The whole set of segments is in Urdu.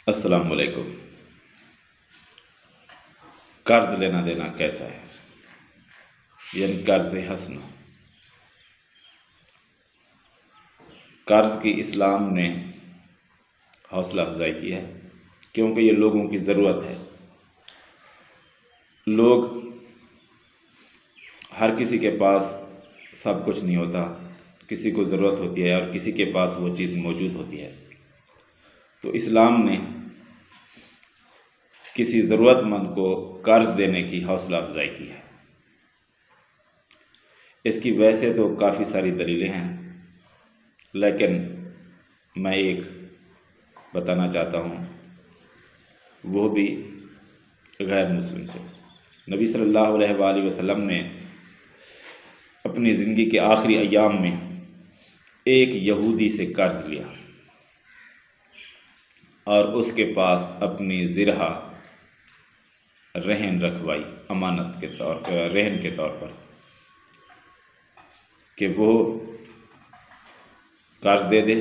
السلام علیکم۔ قرض لینا دینا کیسا ہے، یعنی قرض حسن؟ قرض کی اسلام نے حوصلہ افزائی کی ہے کیونکہ یہ لوگوں کی ضرورت ہے۔ لوگ، ہر کسی کے پاس سب کچھ نہیں ہوتا، کسی کو ضرورت ہوتی ہے اور کسی کے پاس وہ چیز موجود ہوتی ہے۔ تو اسلام نے کسی ضرورت مند کو قرض دینے کی حوصلہ افزائی کی ہے۔ اس کی ویسے تو کافی ساری دلیلیں ہیں، لیکن میں ایک بتانا چاہتا ہوں، وہ بھی غیر مسلم سے۔ نبی صلی اللہ علیہ وآلہ وسلم نے اپنی زندگی کے آخری ایام میں ایک یہودی سے قرض لیا اور اس کے پاس اپنی زرہ رہن رکھوائی، امانت کے طور پر، رہن کے طور پر، کہ وہ قرض دے دے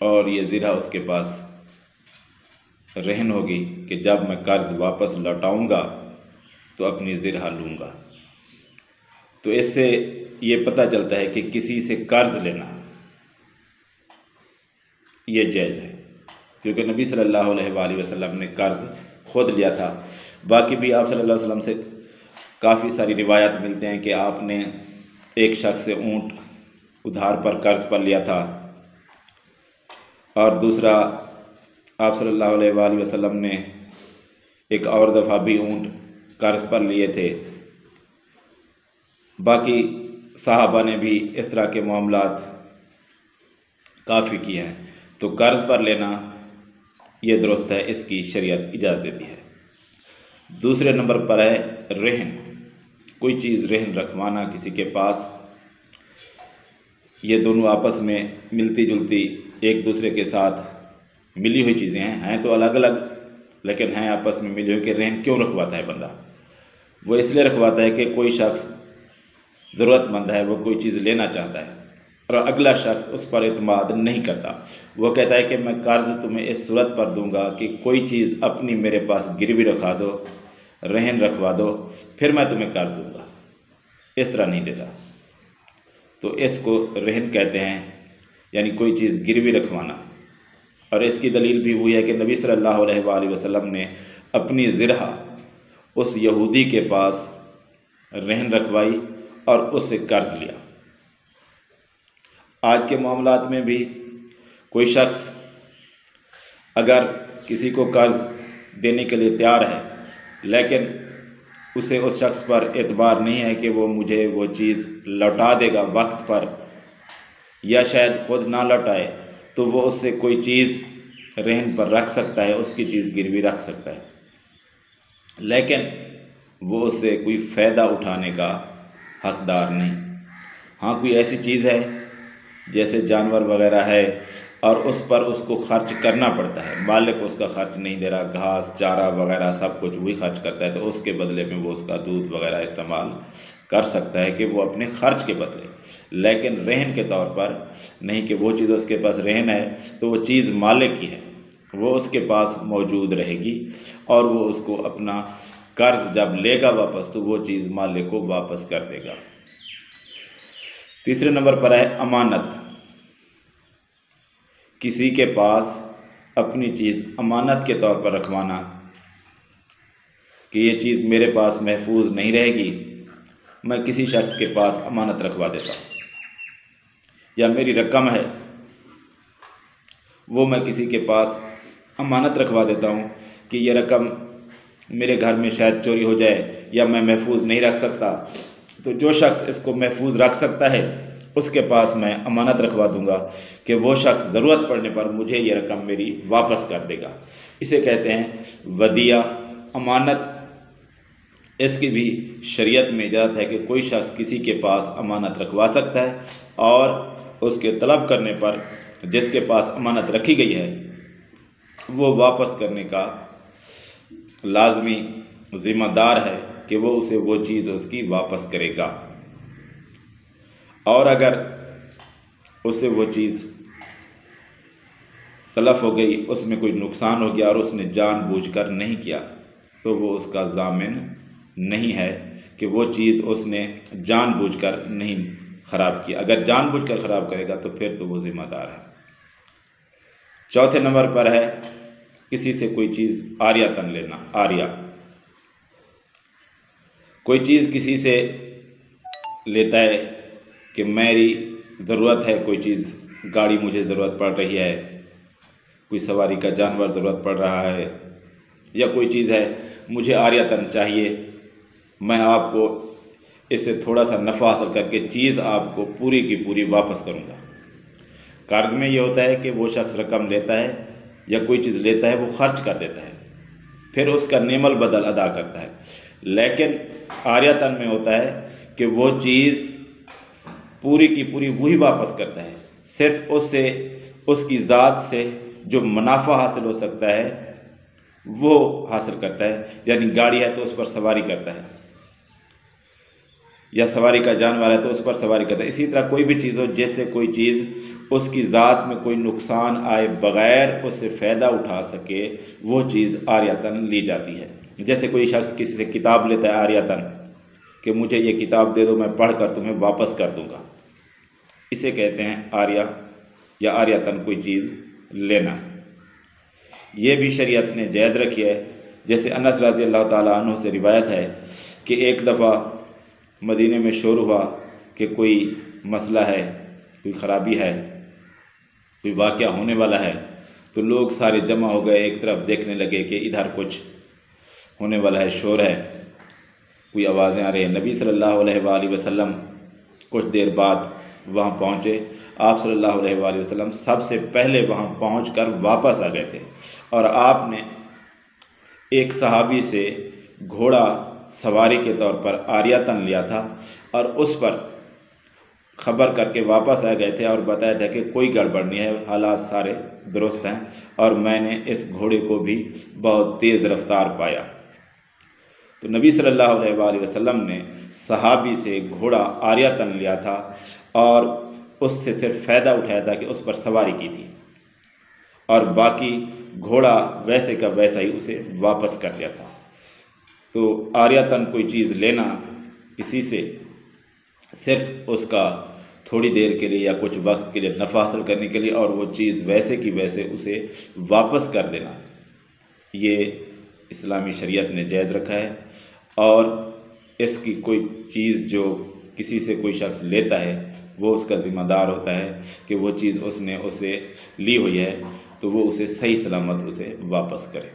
اور یہ زرہ اس کے پاس رہن ہوگی کہ جب میں قرض واپس لوٹاؤں گا تو اپنی زرہ لوں گا۔ تو اس سے یہ پتہ چلتا ہے کہ کسی سے قرض لینا یہ جائز ہے، کیونکہ نبی صلی اللہ علیہ وآلہ وسلم نے قرض خود لیا تھا۔ باقی بھی آپ صلی اللہ علیہ وسلم سے کافی ساری روایات ملتے ہیں کہ آپ نے ایک شخص سے اونٹ ادھار پر قرض پر لیا تھا، اور دوسرا آپ صلی اللہ علیہ وآلہ وسلم نے ایک اور دفعہ بھی اونٹ قرض پر لیے تھے۔ باقی صحابہ نے بھی اس طرح کے معاملات کافی کیے ہیں۔ تو قرض پر لینا یہ درست ہے، اس کی شریعت اجازت دیتی ہے۔ دوسرے نمبر پر ہے رہن، کوئی چیز رہن رکھوانا کسی کے پاس۔ یہ دونوں آپس میں ملتی جلتی ایک دوسرے کے ساتھ ملی ہوئی چیزیں ہیں تو الگ الگ، لیکن ہیں آپس میں ملی ہوئی۔ کہ رہن کیوں رکھواتا ہے بندہ؟ وہ اس لیے رکھواتا ہے کہ کوئی شخص ضرورت مند ہے، وہ کوئی چیز لینا چاہتا ہے اور اگلا شخص اس پر اعتماد نہیں کرتا۔ وہ کہتا ہے کہ میں قرض تمہیں اس صورت پر دوں گا کہ کوئی چیز اپنی میرے پاس گروی رکھا دو، رہن رکھوا دو، پھر میں تمہیں قرض دوں گا، اس طرح نہیں دیتا۔ تو اس کو رہن کہتے ہیں، یعنی کوئی چیز گروی رکھوانا۔ اور اس کی دلیل بھی ہوئی ہے کہ نبی صلی اللہ علیہ وآلہ وسلم نے اپنی زرہ اس یہودی کے پاس رہن رکھوائی اور اس سے قرض لیا۔ آج کے معاملات میں بھی کوئی شخص اگر کسی کو قرض دینے کے لیے تیار ہے، لیکن اسے اس شخص پر اعتبار نہیں ہے کہ وہ مجھے وہ چیز لوٹا دے گا وقت پر، یا شاید خود نہ لوٹائے، تو وہ اس سے کوئی چیز رہن پر رکھ سکتا ہے، اس کی چیز گروی رکھ سکتا ہے، لیکن وہ اس سے کوئی فائدہ اٹھانے کا حقدار نہیں۔ ہاں کوئی ایسی چیز ہے جیسے جانور وغیرہ ہے اور اس پر اس کو خرچ کرنا پڑتا ہے، مالک اس کا خرچ نہیں دے رہا، گھاس چارہ وغیرہ سب کچھ وہی خرچ کرتا ہے، تو اس کے بدلے میں وہ اس کا دودھ وغیرہ استعمال کر سکتا ہے کہ وہ اپنے خرچ کے بدلے، لیکن رہن کے طور پر نہیں، کہ وہ چیز اس کے پاس رہن ہے تو وہ چیز مالک کی ہے، وہ اس کے پاس موجود رہے گی اور وہ اس کو اپنا قرض جب لے گا واپس تو وہ چیز مالک کو واپس کر دے گا۔ تیسرے نمبر پر ہے امانت، کسی کے پاس اپنی چیز امانت کے طور پر رکھوانا، کہ یہ چیز میرے پاس محفوظ نہیں رہے گی، میں کسی شخص کے پاس امانت رکھوا دیتا ہوں، یا میری رقم ہے وہ میں کسی کے پاس امانت رکھوا دیتا ہوں کہ یہ رقم میرے گھر میں شاید چوری ہو جائے یا میں محفوظ نہیں رکھ سکتا، تو جو شخص اس کو محفوظ رکھ سکتا ہے اس کے پاس میں امانت رکھوا دوں گا کہ وہ شخص ضرورت پڑنے پر مجھے یہ رقم میری واپس کر دے گا۔ اسے کہتے ہیں ودیعہ، امانت۔ اس کی بھی شریعت میں اجازت ہے کہ کوئی شخص کسی کے پاس امانت رکھوا سکتا ہے اور اس کے طلب کرنے پر جس کے پاس امانت رکھی گئی ہے وہ واپس کرنے کا لازمی ذمہ دار ہے کہ وہ اسے وہ چیز اس کی واپس کرے گا، اور اگر اسے وہ چیز تلف ہو گئی، اس میں کوئی نقصان ہو گیا اور اس نے جان بوجھ کر نہیں کیا، تو وہ اس کا ضامن نہیں ہے کہ وہ چیز اس نے جان بوجھ کر نہیں خراب کی۔ اگر جان بوجھ کر خراب کرے گا تو پھر تو وہ ذمہ دار ہے۔ چوتھے نمبر پر ہے کسی سے کوئی چیز عاریتاً لینا۔ عاریہ، کوئی چیز کسی سے لیتا ہے کہ میری ضرورت ہے، کوئی چیز، گاڑی مجھے ضرورت پڑ رہی ہے، کوئی سواری کا جانور ضرورت پڑ رہا ہے، یا کوئی چیز ہے مجھے عاریتاً چاہیے، میں آپ کو اس سے تھوڑا سا نفع حاصل کر کے چیز آپ کو پوری کی پوری واپس کروں گا۔ قرض میں یہ ہوتا ہے کہ وہ شخص رقم لیتا ہے یا کوئی چیز لیتا ہے، وہ خرچ کر دیتا ہے، پھر اس کا نعم البدل ادا کرتا ہے۔ لیکن عاریتاً میں ہوتا ہے کہ وہ چیز پوری کی پوری وہی واپس کرتا ہے، صرف اس سے، اس کی ذات سے جو منافع حاصل ہو سکتا ہے وہ حاصل کرتا ہے۔ یعنی گاڑی ہے تو اس پر سواری کرتا ہے، یا سواری کا جانور ہے تو اس پر سواری کرتا ہے۔ اسی طرح کوئی بھی چیز ہو جس سے کوئی چیز اس کی ذات میں کوئی نقصان آئے بغیر اس سے فائدہ اٹھا سکے، وہ چیز عاریتاً لی جاتی ہے۔ جیسے کوئی شخص کسی سے کتاب لیتا ہے عاریتاً کہ مجھے یہ کتاب دے دو، میں پڑھ کر تمہیں واپس کر دوں گا، اسے کہتے ہیں عاریہ یا عاریتاً کوئی چیز لینا۔ یہ بھی شریعت نے جائز رکھی ہے۔ جیسے انس رضی اللہ تعالیٰ عنہ سے روایت ہے کہ ایک دفعہ مدینے میں شور ہوا کہ کوئی مسئلہ ہے، کوئی خرابی ہے، کوئی واقعہ ہونے والا ہے، تو لوگ سارے جمع ہو گئے، ایک طرف دیکھنے لگے کہ ادھر کچھ ہونے والا ہے، شور ہے، کوئی آوازیں آ رہی ہیں۔ نبی صلی اللہ علیہ وآلہ وسلم کچھ دیر بعد وہاں پہنچے۔ آپ صلی اللہ علیہ وآلہ وسلم سب سے پہلے وہاں پہنچ کر واپس آ گئے تھے، اور آپ نے ایک صحابی سے گھوڑا سواری کے طور پر عاریتاً لیا تھا، اور اس پر خبر کر کے واپس آ گئے تھے اور بتایا تھا کہ کوئی گڑبڑ نہیں ہے، حالات سارے درست ہیں، اور میں نے اس گھوڑے کو بھی بہت تیز رفتار پایا۔ تو نبی صلی اللہ علیہ وآلہ وسلم نے صحابی سے گھوڑا عاریتاً لیا تھا اور اس سے صرف فائدہ اٹھایا تھا کہ اس پر سواری کی تھی، اور باقی گھوڑا ویسے کا ویسا ہی اسے واپس کر دیا تھا۔ تو عاریتاً کوئی چیز لینا کسی سے صرف اس کا تھوڑی دیر کے لیے یا کچھ وقت کے لیے نفع حاصل کرنے کے لیے، اور وہ چیز ویسے کی ویسے اسے واپس کر دینا، یہ اسلامی شریعت نے جائز رکھا ہے۔ اور اس کی کوئی چیز جو کسی سے کوئی شخص لیتا ہے وہ اس کا ذمہ دار ہوتا ہے کہ وہ چیز اس نے اسے لی ہوئی ہے تو وہ اسے صحیح سلامت اسے واپس کرے۔